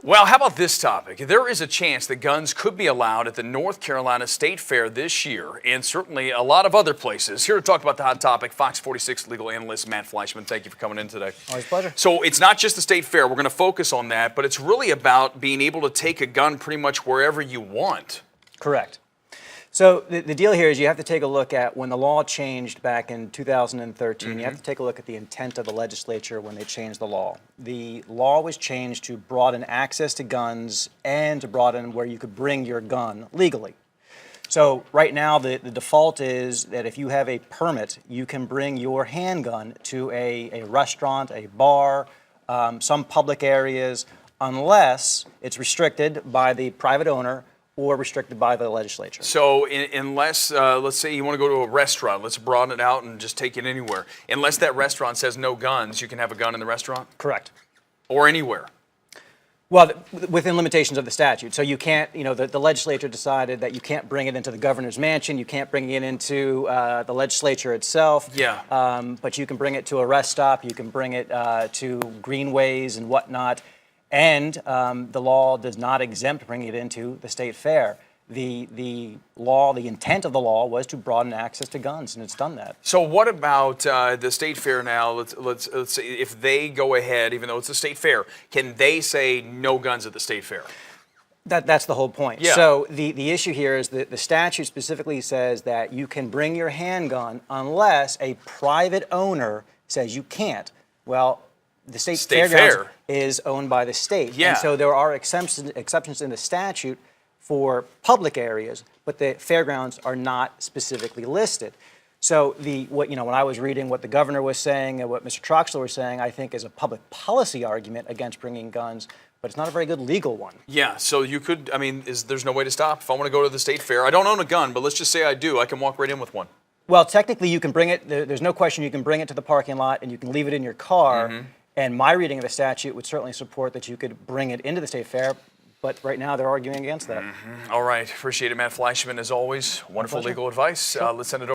Well, how about this topic? There is a chance that guns could be allowed at the North Carolina State Fair this year, and certainly a lot of other places. Here to talk about the hot topic, Fox 46 legal analyst Matt Fleischman. Thank you for coming in today. Always a pleasure. So it's not just the State Fair. We're going to focus on that, but it's really about being able to take a gun pretty much wherever you want. Correct. So the deal here is you have to take a look at when the law changed back in 2013. You have to take a look at the intent of the legislature when they changed the law. The law was changed to broaden access to guns and to broaden where you could bring your gun legally. So right now the default is that if you have a permit, you can bring your handgun to a restaurant, a bar, some public areas, unless it's restricted by the private owner or restricted by the legislature. So unless, let's say you want to go to a restaurant, let's broaden it out and just take it anywhere. Unless that restaurant says no guns, you can have a gun in the restaurant? Correct. Or anywhere? Well, within limitations of the statute. So you can't, the legislature decided that you can't bring it into the governor's mansion, you can't bring it into the legislature itself. Yeah. But you can bring it to a rest stop, you can bring it to greenways and whatnot. And the law does not exempt bringing it into the state fair. The law, the intent of the law was to broaden access to guns, and it's done that. So what about the state fair now? Let's say if they go ahead, even though it's a state fair, can they say no guns at the state fair? That's the whole point. Yeah. So the issue here is that the statute specifically says that you can bring your handgun unless a private owner says you can't. Well, the state fairgrounds is owned by the state. Yeah. And so there are exceptions in the statute for public areas, but the fairgrounds are not specifically listed. So when I was reading what the governor was saying and what Mr. Troxler was saying, I think is a public policy argument against bringing guns, but it's not a very good legal one. Yeah, so you could, there's no way to stop. If I want to go to the state fair, I don't own a gun, but let's just say I do, I can walk right in with one. Well, technically you can bring it, there's no question you can bring it to the parking lot and you can leave it in your car. And my reading of the statute would certainly support that you could bring it into the state fair, but right now they're arguing against that. All right, appreciate it, Matt Fleischman, as always. Wonderful legal advice. Let's send it over.